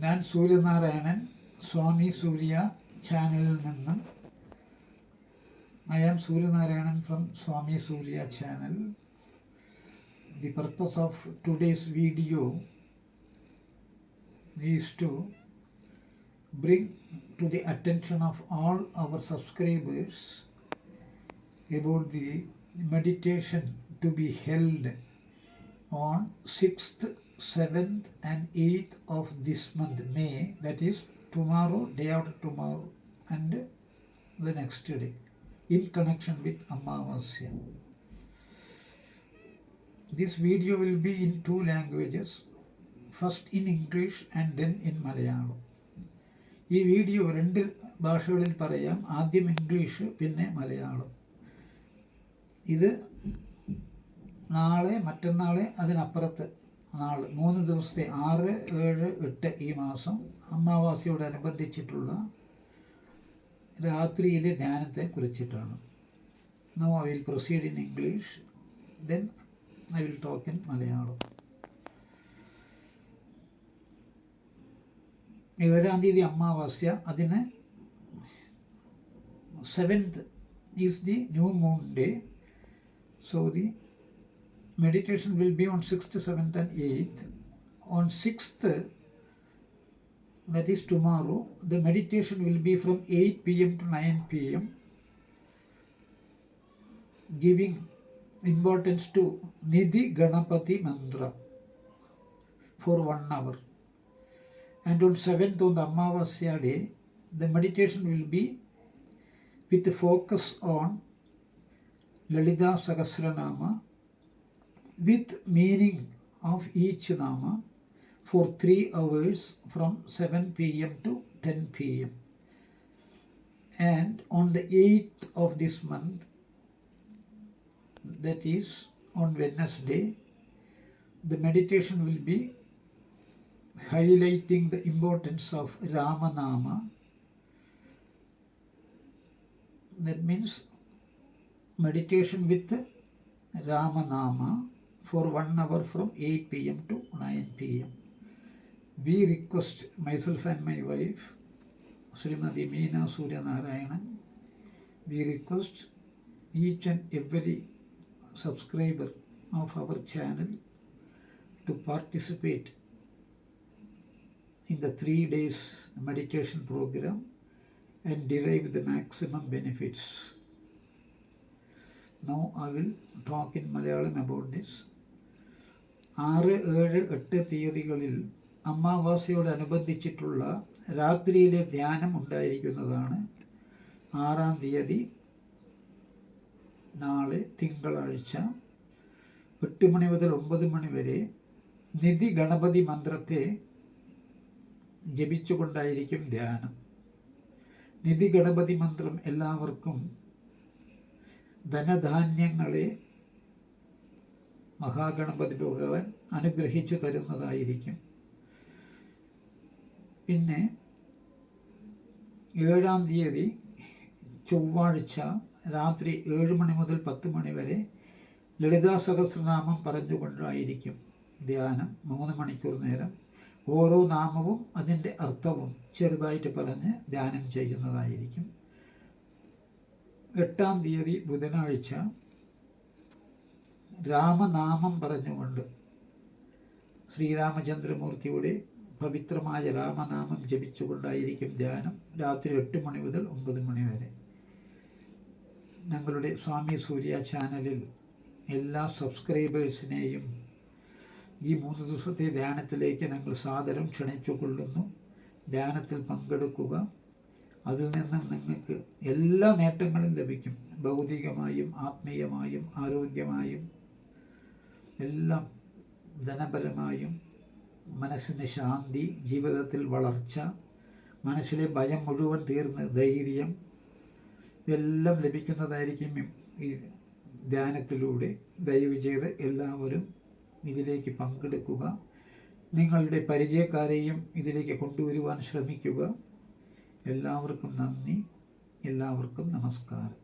ഞാൻ സൂര്യനാരായണൻ, സ്വാമി സൂര്യ ചാനലിൽ നിന്നും. I am Suryanarayanan from Swami Surya channel. The purpose of today's video is to bring to the attention of all our subscribers about the meditation to be held on 6th, 7th and 8th of this month, May, that is tomorrow, day after tomorrow and the next day, in connection with Amavasya. This video will be in 2 languages, first in English and then in Malayalam. ഈ video 2 ഭാഷകളിൽ പറയാം, ആദ്യം English പിന്നെ മലയാളം. ഇത് നാളെ, മറ്റന്നാളെ, അതിനപ്പുറത്ത് നാളെ 3 ദിവസത്തെ 6, 7, 8 ഈ മാസം അമാവാസിയോടനുബന്ധിച്ചിട്ടുള്ള രാത്രിയിലെ ധ്യാനത്തെ കുറിച്ചിട്ടാണ്. Now I will proceed in English, then I will talk in Malayalam. 7-ാം തീയതി അമാവാസ്യ, അതിന് 7th is the new moon day. So the meditation will be on 6th, 7th and 8th. On 6th, that is tomorrow, the meditation will be from 8 p.m. to 9 p.m. giving importance to Nidhi Ganapati Mantra for 1 hour. And on 7th, on the Amavasya day, the meditation will be with focus on Lalita Sahasranama with meaning of each Nama for 3 hours from 7 p.m. to 10 p.m. And on the 8th of this month, that is on Wednesday, the meditation will be highlighting the importance of Ramanama. That means meditation with Ramanama for 1 hour from 8 p.m. to 9 p.m. We request, myself and my wife, Srimati Meena Suryanarayanan, we request each and every subscriber of our channel to participate in the 3 days meditation program and derive the maximum benefits. Now I will talk in Malayalam about this. 6, 7, 8 തീയതികളിൽ അമാവാസ്യയോടനുബന്ധിച്ചിട്ടുള്ള രാത്രിയിലെ ധ്യാനം ഉണ്ടായിരിക്കുന്നതാണ്. 6-ാം തീയതി നാളെ തിങ്കളാഴ്ച 8 മണി മുതൽ 9 മണി വരെ നിധി ഗണപതി മന്ത്രത്തെ ജപിച്ചുകൊണ്ടായിരിക്കും ധ്യാനം. നിധി ഗണപതി മന്ത്രം എല്ലാവർക്കും ധനധാന്യങ്ങളെ മഹാഗണപതി ഭഗവാൻ അനുഗ്രഹിച്ചു തരുന്നതായിരിക്കും. പിന്നെ 7-ാം തീയതി ചൊവ്വാഴ്ച രാത്രി 7 മണി മുതൽ 10 മണി വരെ ലളിതാ സഹസ്രനാമം പറഞ്ഞുകൊണ്ടായിരിക്കും ധ്യാനം. 3 മണിക്കൂർ നേരം ഓരോ നാമവും അതിൻ്റെ അർത്ഥവും ചെറുതായിട്ട് പറഞ്ഞ് ധ്യാനം ചെയ്യുന്നതായിരിക്കും. 8-ാം തീയതി ബുധനാഴ്ച രാമനാമം പറഞ്ഞുകൊണ്ട് ശ്രീരാമചന്ദ്രമൂർത്തിയുടെ പവിത്രമായ രാമനാമം ജപിച്ചുകൊണ്ടായിരിക്കും ധ്യാനം. രാത്രി 8 മണി മുതൽ 9 മണി വരെ. ഞങ്ങളുടെ സ്വാമി സൂര്യ ചാനലിൽ എല്ലാ സബ്സ്ക്രൈബേഴ്സിനെയും ഈ 3 ദിവസത്തെ ധ്യാനത്തിലേക്ക് ഞങ്ങൾ സാദരം ക്ഷണിച്ചു കൊള്ളുന്നു. ധ്യാനത്തിൽ പങ്കെടുക്കുക. അതിൽ നിന്നും നിങ്ങൾക്ക് എല്ലാ നേട്ടങ്ങളും ലഭിക്കും. ഭൗതികമായും ആത്മീയമായും ആരോഗ്യമായും എല്ലാം, ധനപരമായും മനസ്സിന് ശാന്തി, ജീവിതത്തിൽ വളർച്ച, മനസ്സിലെ ഭയം മുഴുവൻ തീർന്ന് ധൈര്യം, ഇതെല്ലാം ലഭിക്കുന്നതായിരിക്കും ഈ ധ്യാനത്തിലൂടെ. ദയവ് ചെയ്ത് എല്ലാവരും ഇതിലേക്ക് പങ്കെടുക്കുക. നിങ്ങളുടെ പരിചയക്കാരെയും ഇതിലേക്ക് കൊണ്ടുവരുവാൻ ശ്രമിക്കുക. എല്ലാവർക്കും നന്ദി. എല്ലാവർക്കും നമസ്കാരം.